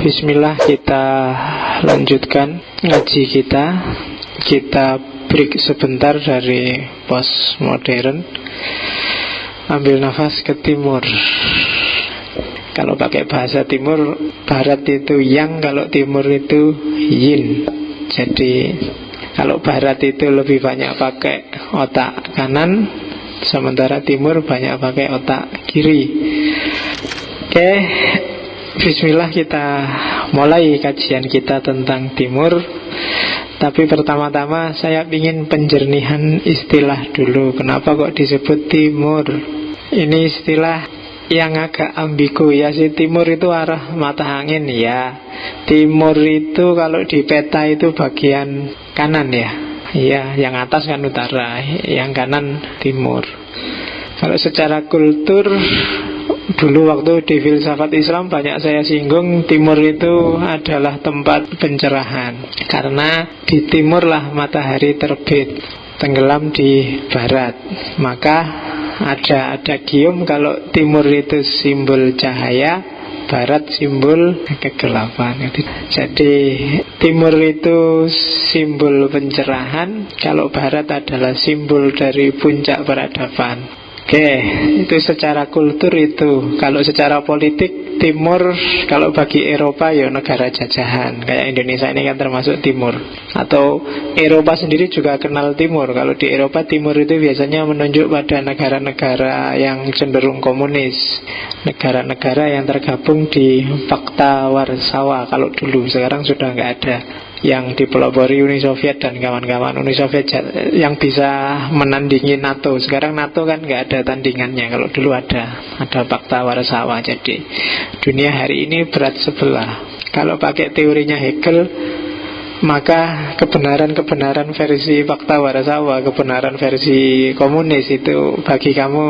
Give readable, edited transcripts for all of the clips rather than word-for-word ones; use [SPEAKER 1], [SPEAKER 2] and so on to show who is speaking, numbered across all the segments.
[SPEAKER 1] Bismillah, kita lanjutkan ngaji kita. Kita break sebentar dari postmodern. Ambil nafas ke timur. Kalau pakai bahasa timur, barat itu yang, kalau timur itu yin. Jadi kalau barat itu lebih banyak pakai otak kanan, sementara timur banyak pakai otak kiri. Oke, bismillah, kita mulai kajian kita tentang timur. Tapi pertama-tama saya ingin penjernihan istilah dulu. Kenapa kok disebut timur? Ini istilah yang agak ambigu ya. Si timur itu arah mata angin ya. Timur itu kalau di peta itu bagian kanan ya. Iya, yang atas kan utara, yang kanan timur. Kalau secara kultur, dulu waktu di filsafat Islam banyak saya singgung, timur itu adalah tempat pencerahan. Karena di timur lah matahari terbit, tenggelam di barat. Maka ada gium kalau timur itu simbol cahaya, barat simbol kegelapan. Jadi timur itu simbol pencerahan, kalau barat adalah simbol dari puncak peradaban. Oke, itu secara kultur itu. Kalau secara politik, timur kalau bagi Eropa ya negara jajahan. Kayak Indonesia ini kan termasuk timur. Atau Eropa sendiri juga kenal timur. Kalau di Eropa, timur itu biasanya menunjuk pada negara-negara yang cenderung komunis, negara-negara yang tergabung di Pakta Warsawa kalau dulu. Sekarang sudah nggak ada, yang dipelopori Uni Soviet dan kawan-kawan. Uni Soviet yang bisa menandingi NATO. Sekarang NATO kan nggak ada tandingannya. Kalau dulu ada Pakta Warsawa. Jadi dunia hari ini berat sebelah. Kalau pakai teorinya Hegel, maka kebenaran-kebenaran versi Pakta Warsawa, kebenaran versi komunis itu bagi kamu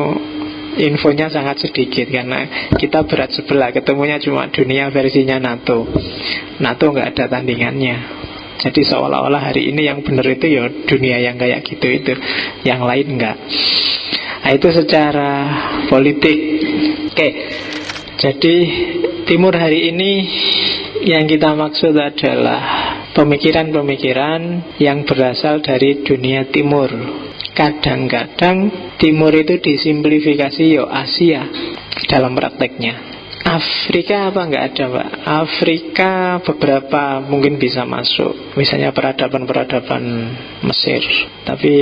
[SPEAKER 1] infonya sangat sedikit. Karena kita berat sebelah, ketemunya cuma dunia versinya NATO. NATO nggak ada tandingannya. Jadi seolah-olah hari ini yang benar itu ya dunia yang kayak gitu itu, yang lain enggak. Nah, itu secara politik. Oke, jadi timur hari ini yang kita maksud adalah pemikiran-pemikiran yang berasal dari dunia timur. Kadang-kadang timur itu disimplifikasi yo Asia dalam prakteknya. Afrika apa enggak ada, Pak? Afrika beberapa mungkin bisa masuk, misalnya peradaban-peradaban Mesir. Tapi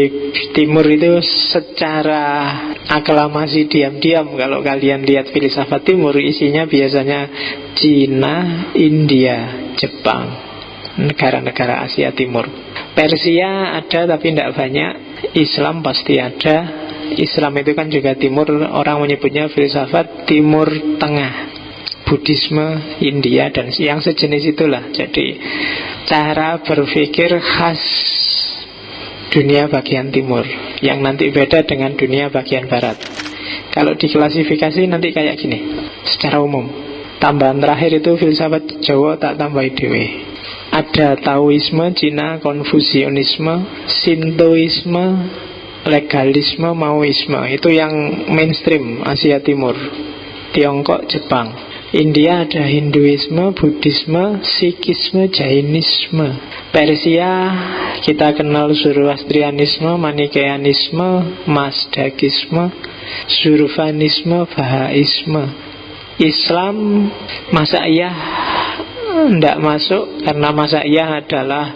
[SPEAKER 1] timur itu secara aklamasi diam-diam, kalau kalian lihat filsafat timur, isinya biasanya Cina, India, Jepang, negara-negara Asia Timur. Persia ada tapi tidak banyak. Islam pasti ada. Islam itu kan juga timur, orang menyebutnya filsafat Timur Tengah, Buddhisme, India, dan yang sejenis itulah. Jadi cara berpikir khas dunia bagian timur, yang nanti beda dengan dunia bagian barat. Kalau diklasifikasi nanti kayak gini, secara umum. Tambahan terakhir itu filsafat Jawa tak tambahi dewe. Ada Taoisme, Cina, Konfusianisme, Sintoisme, legalisme, Maoisme. Itu yang mainstream Asia Timur. Tiongkok, Jepang. India ada Hinduisme, Buddhisme, Sikhisme, Jainisme. Persia kita kenal Zoroastrianisme, Manikeanisme, Mazdakisme, Zurfanisme, Bahaisme. Islam Masaiyah tidak masuk, karena Masaiyah adalah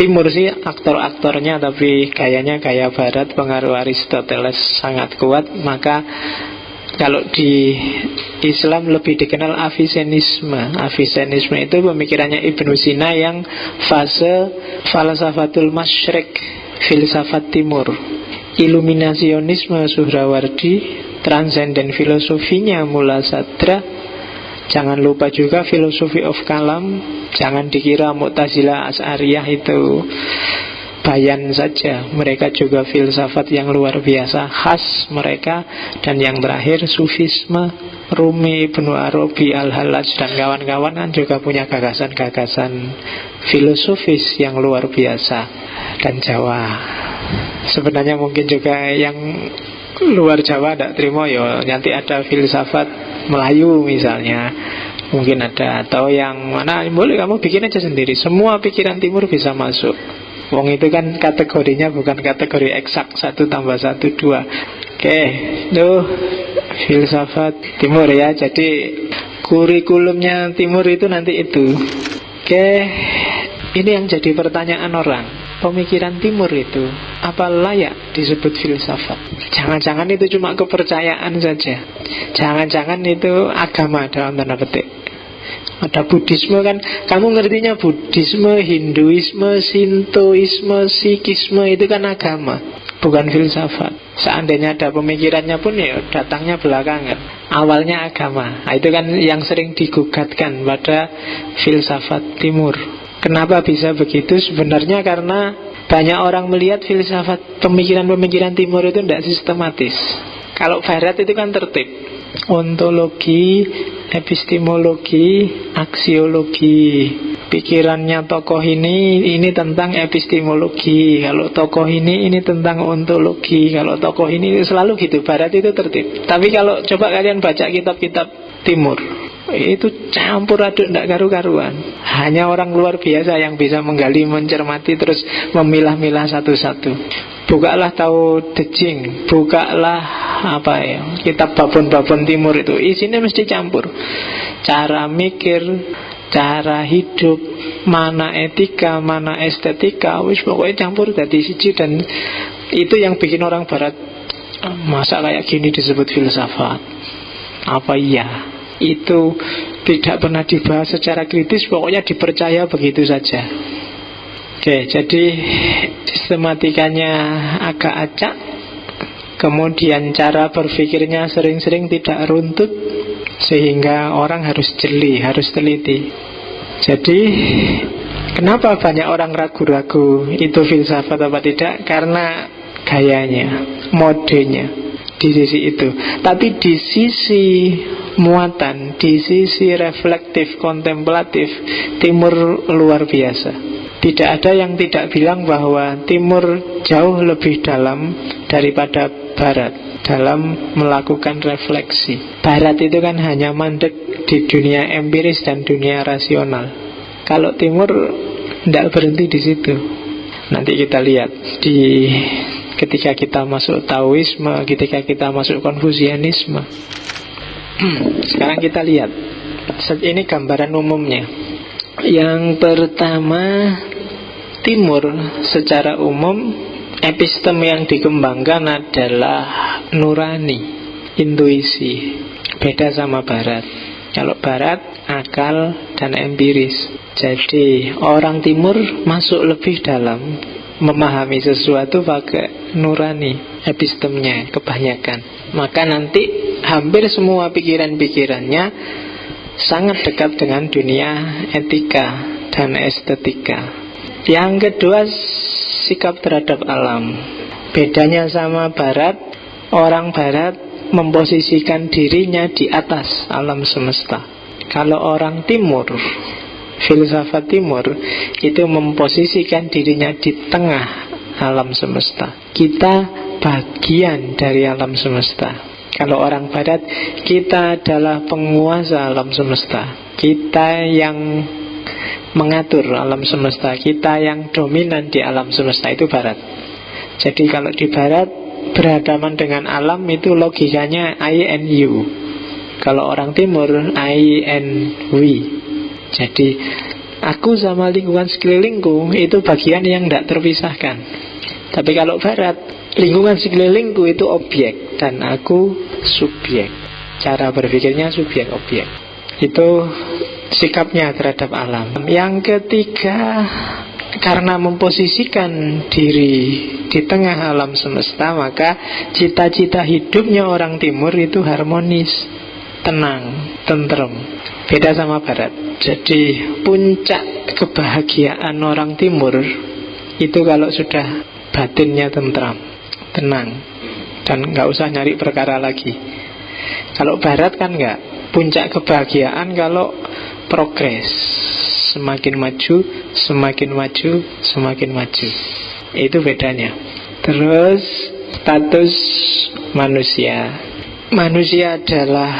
[SPEAKER 1] timur sih aktor-aktornya, tapi gayanya gaya barat, pengaruh Aristoteles sangat kuat. Maka kalau di Islam lebih dikenal Avicennisme. Avicennisme itu pemikirannya Ibnu Sina yang fase falsafatul masyrik, filsafat timur. Iluminasionisme Suhrawardi, transenden filosofinya Mula Sadra. Jangan lupa juga filosofi of kalam. Jangan dikira Mu'tazilah Asy'ariyah itu bayan saja. Mereka juga filsafat yang luar biasa, khas mereka. Dan yang terakhir Sufisme, Rumi, Ibnu Arabi, Al-Hallaj, dan kawan-kawan kan juga punya gagasan-gagasan filosofis yang luar biasa. Dan Jawa sebenarnya mungkin juga yang luar Jawa tidak terima, ya nanti ada filsafat Melayu misalnya, mungkin ada. Atau yang mana, boleh kamu bikin aja sendiri, semua pikiran timur bisa masuk. Wong itu kan kategorinya bukan kategori eksak 1+1=2. Oke, tuh filsafat timur ya. Jadi kurikulumnya timur itu nanti itu. Oke, ini yang jadi pertanyaan orang. Pemikiran timur itu apa layak disebut filsafat? Jangan-jangan itu cuma kepercayaan saja. Jangan-jangan itu agama dalam tanda petik. Ada Buddhisme kan, kamu ngertinya Buddhisme, Hinduisme, Sintoisme, Sikhisme itu kan agama, bukan filsafat. Seandainya ada pemikirannya pun ya datangnya belakangan. Awalnya agama. Nah, itu kan yang sering digugatkan pada filsafat timur. Kenapa bisa begitu? Sebenarnya karena banyak orang melihat filsafat pemikiran-pemikiran timur itu tidak sistematis. Kalau barat itu kan tertib. Ontologi, epistemologi, aksiologi. Pikirannya tokoh ini tentang epistemologi. Kalau tokoh ini tentang ontologi. Kalau tokoh ini selalu gitu. Barat itu tertib. Tapi kalau coba kalian baca kitab-kitab timur, itu campur aduk, tidak karu-karuan. Hanya orang luar biasa yang bisa menggali, mencermati, terus memilah-milah satu-satu. Bukalah Tao Te Ching, bukalah kitab babon-babon timur itu, isinya mesti campur. Cara mikir, cara hidup, mana etika, mana estetika, wis pokoknya campur dari siji. Dan itu yang bikin orang barat, masa kayak gini disebut filsafat? Apa iya? Itu tidak pernah dibahas secara kritis, pokoknya dipercaya begitu saja. Oke, jadi sistematikanya agak acak. Kemudian cara berpikirnya sering-sering tidak runtut, sehingga orang harus jeli, harus teliti. Jadi kenapa banyak orang ragu-ragu itu filsafat apa tidak? Karena gayanya, modenya di sisi itu. Tapi di sisi muatan, di sisi reflektif, kontemplatif, timur luar biasa. Tidak ada yang tidak bilang bahwa timur jauh lebih dalam daripada barat dalam melakukan refleksi. Barat itu kan hanya mandek di dunia empiris dan dunia rasional. Kalau timur tidak berhenti di situ. Nanti kita lihat ketika kita masuk Taoisme, ketika kita masuk Konfusianisme. Sekarang kita lihat. Ini gambaran umumnya. Yang pertama, timur secara umum episteme yang dikembangkan adalah nurani, intuisi. Beda sama barat. Kalau barat akal dan empiris. Jadi orang timur masuk lebih dalam, memahami sesuatu pakai nurani, epistemenya kebanyakan. Maka nanti hampir semua pikiran-pikirannya sangat dekat dengan dunia etika dan estetika. Yang kedua, sikap terhadap alam. Bedanya sama barat, orang barat memposisikan dirinya di atas alam semesta. Kalau orang timur, filsafat timur, itu memposisikan dirinya di tengah alam semesta. Kita bagian dari alam semesta. Kalau orang barat, kita adalah penguasa alam semesta. Kita yang mengatur alam semesta, kita yang dominan di alam semesta, itu barat. Jadi kalau di barat, berhadapan dengan alam itu logikanya I and you. Kalau orang timur, I and we. Jadi aku sama lingkungan sekelilingku itu bagian yang tidak terpisahkan. Tapi kalau barat, lingkungan sekelilingku itu objek dan aku subjek. Cara berpikirnya subjek objek. Itu sikapnya terhadap alam. Yang ketiga, karena memposisikan diri di tengah alam semesta, maka cita-cita hidupnya orang timur itu harmonis, tenang, tentrem. Beda sama barat. Jadi puncak kebahagiaan orang timur itu kalau sudah batinnya tentram, tenang, dan nggak usah nyari perkara lagi. Kalau barat kan nggak. Puncak kebahagiaan kalau progres, semakin maju, semakin maju, semakin maju. Itu bedanya. Terus Status manusia. Manusia adalah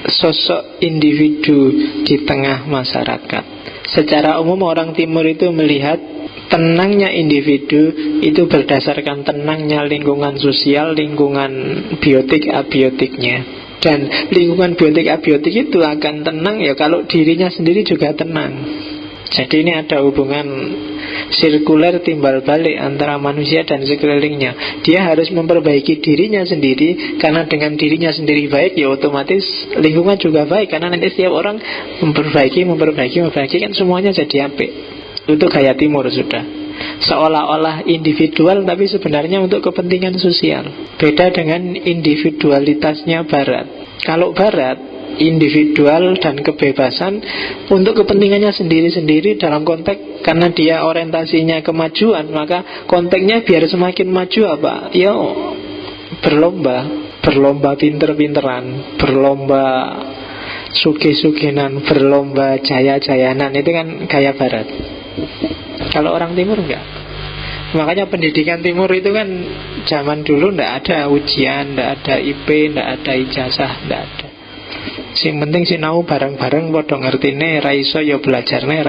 [SPEAKER 1] sosok individu di tengah masyarakat. Secara umum orang timur itu melihat tenangnya individu itu berdasarkan tenangnya lingkungan sosial, lingkungan biotik abiotiknya. Dan lingkungan biotik abiotik itu akan tenang ya kalau dirinya sendiri juga tenang. Jadi ini ada hubungan sirkuler timbal balik antara manusia dan sekelilingnya. Dia harus memperbaiki dirinya sendiri, karena dengan dirinya sendiri baik, ya otomatis lingkungan juga baik. Karena nanti setiap orang memperbaiki kan semuanya jadi apik. Itu gaya timur sudah. Seolah-olah individual tapi sebenarnya untuk kepentingan sosial. Beda dengan individualitasnya barat. Kalau barat individual dan kebebasan untuk kepentingannya sendiri-sendiri dalam konteks karena dia orientasinya kemajuan, maka konteksnya biar semakin maju apa? Ya berlomba pinter-pinteran, berlomba suge-sugenan, berlomba jaya-jayanan. Itu kan gaya barat. Kalau orang timur enggak. Makanya pendidikan timur itu kan zaman dulu enggak ada ujian, enggak ada IP, enggak ada ijazah, enggak ada. Sing penting sinau bareng-bareng padha ngertine, ra iso ya belajarne,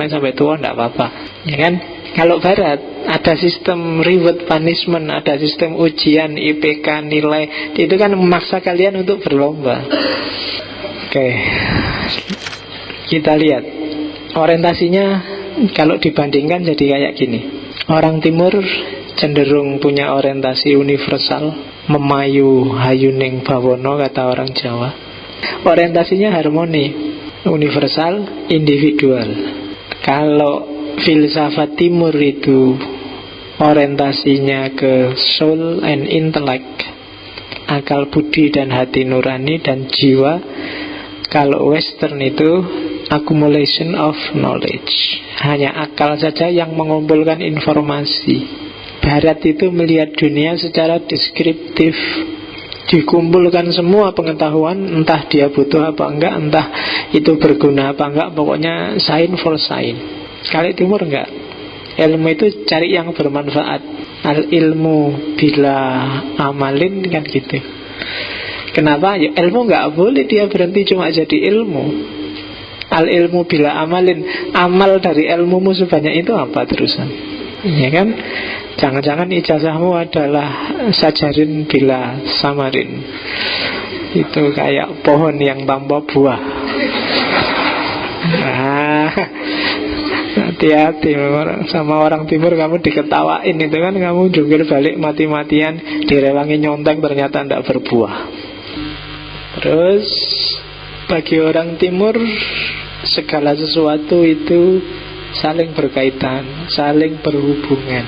[SPEAKER 1] sampai tua ndak apa-apa. Ya kan? Kalau barat ada sistem reward punishment, ada sistem ujian, IPK, nilai. Itu kan memaksa kalian untuk berlomba. Oke. Kita lihat orientasinya kalau dibandingkan jadi kayak gini. Orang timur cenderung punya orientasi universal, memayu hayuning bawono kata orang Jawa. Orientasinya harmoni, universal, individual. Kalau filsafat timur itu orientasinya ke soul and intellect, akal budi dan hati nurani dan jiwa. Kalau western itu accumulation of knowledge, hanya akal saja yang mengumpulkan informasi. Barat itu melihat dunia secara deskriptif, dikumpulkan semua pengetahuan, entah dia butuh apa enggak, entah itu berguna apa enggak, pokoknya sign for sign. Kalau timur enggak, ilmu itu cari yang bermanfaat. Al ilmu bila amalin kan gitu. Kenapa? Ya, ilmu enggak boleh dia berhenti cuma jadi ilmu. Al ilmu bila amalin, amal dari ilmumu sebanyak itu apa terusan? Ya kan? Jangan-jangan ijazahmu adalah sajarin bila samarin. Itu kayak pohon yang tanpa buah. Nah, hati-hati sama orang timur, kamu diketawain itu kan, kamu jungkir balik mati-matian, direwangi nyontek ternyata tidak berbuah. Terus bagi orang timur segala sesuatu itu saling berkaitan, saling berhubungan.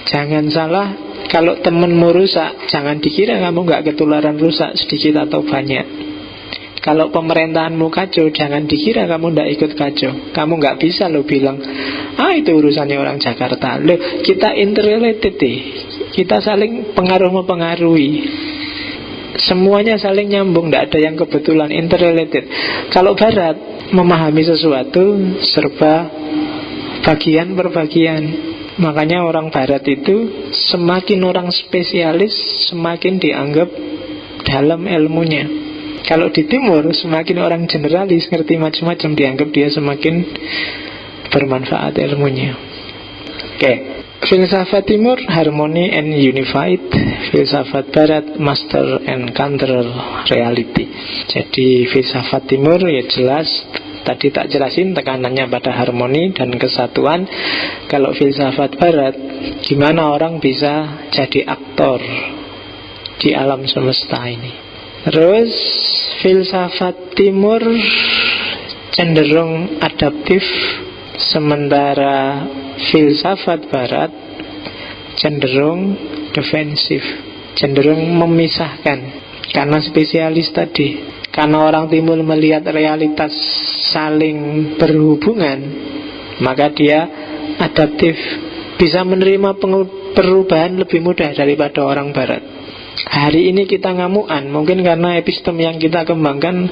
[SPEAKER 1] Jangan salah, kalau temenmu rusak, jangan dikira kamu nggak ketularan rusak sedikit atau banyak. Kalau pemerintahanmu kacau, jangan dikira kamu nggak ikut kacau. Kamu nggak bisa lo bilang, itu urusannya orang Jakarta. Loh, kita interrelated deh. Kita saling pengaruh-mempengaruhi. Semuanya saling nyambung, nggak ada yang kebetulan, interrelated. Kalau Barat memahami sesuatu serba bagian per bagian. Makanya orang Barat itu semakin orang spesialis, semakin dianggap dalam ilmunya. Kalau di Timur semakin orang generalis, ngerti macam-macam, dianggap dia semakin bermanfaat ilmunya. Oke. Filsafat Timur harmony and unified, filsafat Barat master and counter reality. Jadi filsafat Timur ya jelas, tadi tak jelasin tekanannya pada harmoni dan kesatuan. Kalau filsafat Barat, gimana orang bisa jadi aktor di alam semesta ini. Terus filsafat Timur cenderung adaptif, sementara filsafat Barat cenderung defensif, cenderung memisahkan. Karena spesialis tadi, karena orang Timur melihat realitas saling berhubungan, maka dia adaptif, bisa menerima perubahan lebih mudah daripada orang Barat. Hari ini kita ngamuan, mungkin karena epistem yang kita kembangkan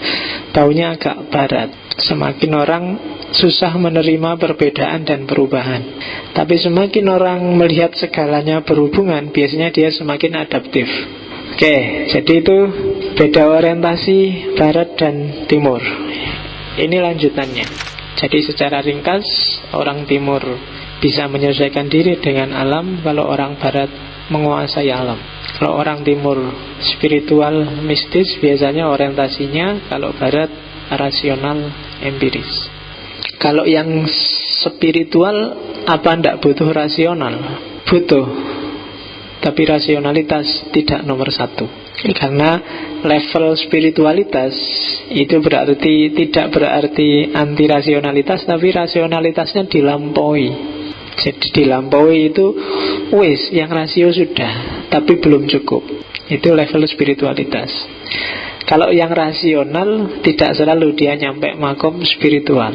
[SPEAKER 1] baunya agak barat. Semakin orang susah menerima perbedaan dan perubahan. Tapi semakin orang melihat segalanya berhubungan, biasanya dia semakin adaptif. Oke, jadi itu beda orientasi barat dan timur. Ini lanjutannya. Jadi secara ringkas, orang timur bisa menyelesaikan diri dengan alam, kalau orang barat menguasai alam. Kalau orang timur spiritual mistis, biasanya orientasinya, kalau barat rasional empiris. Kalau yang spiritual, apa ndak butuh rasional? Butuh, tapi rasionalitas tidak nomor satu. Karena level spiritualitas itu tidak berarti anti rasionalitas, tapi rasionalitasnya dilampaui. Jadi dilampaui itu yang rasio sudah, tapi belum cukup. Itu level spiritualitas. Kalau yang rasional, tidak selalu dia nyampe makom spiritual.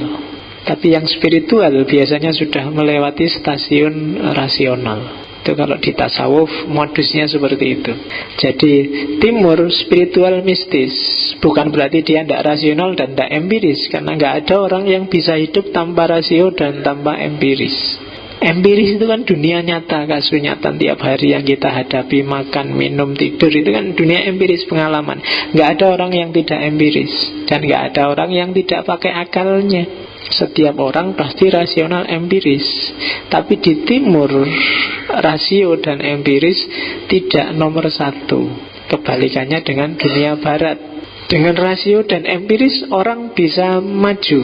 [SPEAKER 1] Tapi yang spiritual biasanya sudah melewati stasiun rasional. Itu kalau di tasawuf modusnya seperti itu. Jadi timur spiritual mistis, bukan berarti dia tidak rasional dan tidak empiris, karena nggak ada orang yang bisa hidup tanpa rasio dan tanpa empiris. Empiris itu kan dunia nyata, kasus nyata tiap hari yang kita hadapi, makan, minum, tidur, itu kan dunia empiris, pengalaman. Nggak ada orang yang tidak empiris, dan nggak ada orang yang tidak pakai akalnya. Setiap orang pasti rasional empiris. Tapi di timur, rasio dan empiris tidak nomor satu. Kebalikannya dengan dunia barat. Dengan rasio dan empiris orang bisa maju,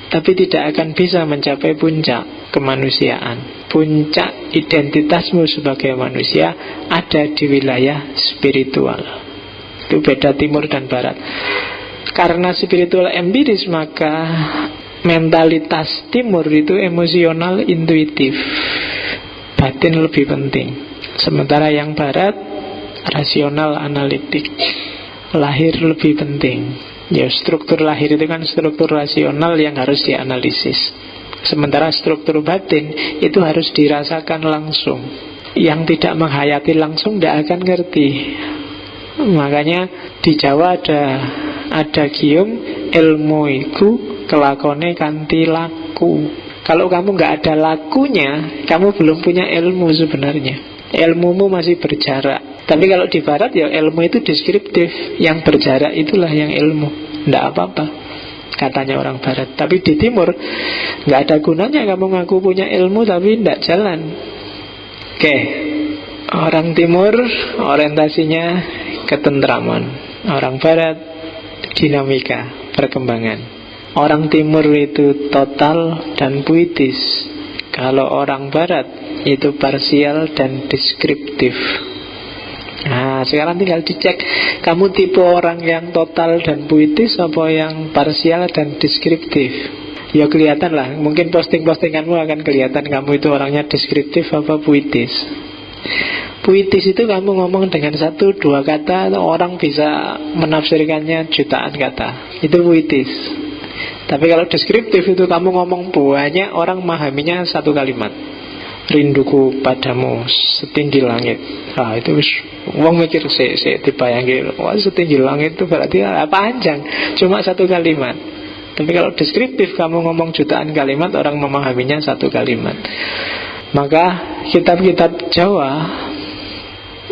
[SPEAKER 1] tapi tidak akan bisa mencapai puncak kemanusiaan. Puncak identitasmu sebagai manusia ada di wilayah spiritual. Itu beda timur dan barat. Karena spiritual empiris, maka mentalitas timur itu emosional intuitif, batin lebih penting. Sementara yang barat rasional analitik, lahir lebih penting. Ya, struktur lahir itu kan struktur rasional yang harus dianalisis. Sementara struktur batin itu harus dirasakan langsung. Yang tidak menghayati langsung tidak akan ngerti. Makanya di Jawa ada gium, ilmu iku kelakone kanthi laku. Kalau kamu nggak ada lakunya, kamu belum punya ilmu sebenarnya. Ilmumu masih berjarak. Tapi kalau di barat ya ilmu itu deskriptif. Yang berjarak itulah yang ilmu. Tidak apa-apa, katanya orang barat. Tapi di timur nggak ada gunanya kamu ngaku punya ilmu tapi tidak jalan. Oke, orang timur orientasinya ketentraman, orang barat dinamika, perkembangan. Orang timur itu total dan puitis, kalau orang barat itu parsial dan deskriptif. Nah, sekarang tinggal dicek, kamu tipe orang yang total dan puitis apa yang parsial dan deskriptif. Ya kelihatan lah, mungkin postinganmu akan kelihatan kamu itu orangnya deskriptif apa puitis. Puitis itu kamu ngomong dengan 1-2 kata, orang bisa menafsirkannya jutaan kata. Itu puitis. Tapi kalau deskriptif itu kamu ngomong banyak, orang memahaminya 1 kalimat. Rinduku padamu setinggi langit. Nah itu wong mikir dibayangin, wah setinggi langit itu berarti panjang, cuma 1 kalimat. Tapi kalau deskriptif kamu ngomong jutaan kalimat, orang memahaminya 1 kalimat. Maka kitab-kitab Jawa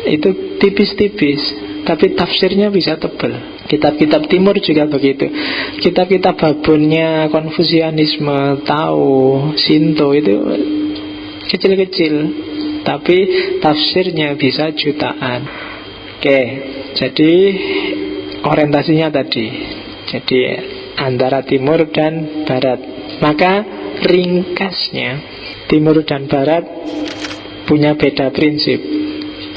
[SPEAKER 1] itu tipis-tipis, tapi tafsirnya bisa tebal. Kitab-kitab timur juga begitu. Kitab-kitab babonnya Konfusianisme, Tao, Shinto itu kecil-kecil, tapi tafsirnya bisa jutaan. Oke, jadi orientasinya tadi, jadi antara timur dan barat. Maka ringkasnya, timur dan barat punya beda prinsip.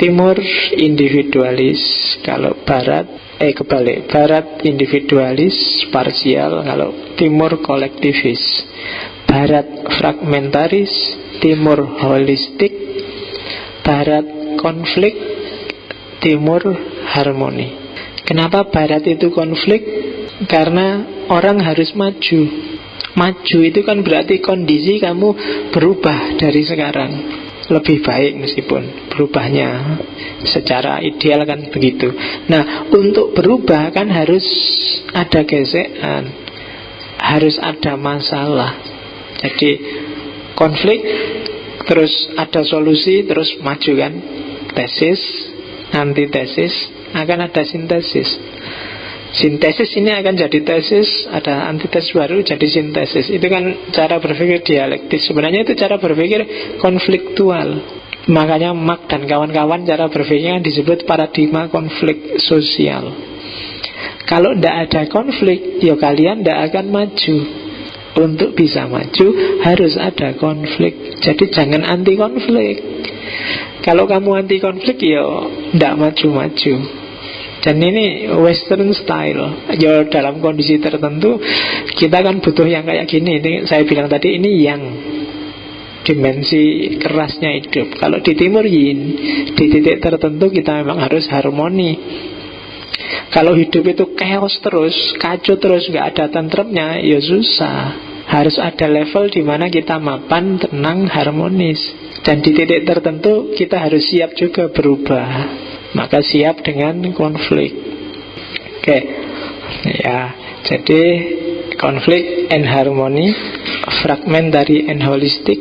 [SPEAKER 1] Timur individualis, kalau barat kebalik, barat individualis parsial, kalau timur kolektivis. Barat fragmentaris, timur holistik. Barat konflik, timur harmoni. Kenapa barat itu konflik? Karena orang harus maju. Maju itu kan berarti kondisi kamu berubah dari sekarang. lebih baik, meskipun berubahnya secara ideal kan begitu. Nah, untuk berubah kan harus ada gesekan, harus ada masalah. Jadi konflik, terus ada solusi, terus maju kan. Tesis, antitesis, akan ada sintesis. Sintesis ini akan jadi tesis, ada antitesis baru jadi sintesis. Itu kan cara berpikir dialektis. Sebenarnya itu cara berpikir konfliktual. Makanya Marx dan kawan-kawan cara berpikirnya disebut paradigma konflik sosial. Kalau tidak ada konflik, ya kalian tidak akan maju. Untuk bisa maju harus ada konflik. Jadi jangan anti konflik. Kalau kamu anti konflik, ya tidak maju-maju. Dan ini western style. Ya dalam kondisi tertentu kita kan butuh yang kayak gini. Ini saya bilang tadi, ini yang dimensi kerasnya hidup. Kalau di timur yin, di titik tertentu kita memang harus harmoni. Kalau hidup itu chaos terus, kacau terus, gak ada tentremnya, ya susah. Harus ada level di mana kita mapan, tenang, harmonis. Dan di titik tertentu kita harus siap juga berubah. Maka siap dengan konflik. Oke. Ya, jadi konflik and harmony, fragmentary and holistic,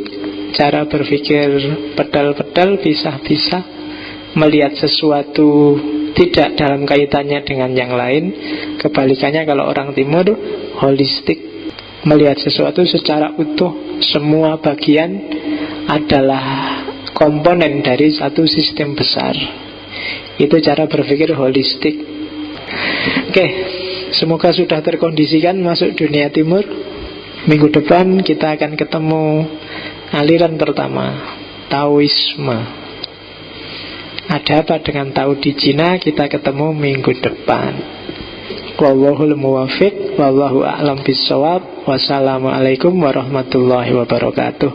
[SPEAKER 1] cara berpikir pedal-pedal, pisah-pisah, melihat sesuatu tidak dalam kaitannya dengan yang lain. Kebalikannya kalau orang timur, holistik, melihat sesuatu secara utuh, semua bagian adalah komponen dari satu sistem besar. Itu cara berpikir holistik. Oke, semoga sudah terkondisikan masuk dunia timur. Minggu depan kita akan ketemu aliran pertama, Taoisme. Ada apa dengan Tao di Cina? Kita ketemu minggu depan. Wallahul muwaffiq, wallahu a'lam bissawab. Wassalamualaikum warahmatullahi wabarakatuh.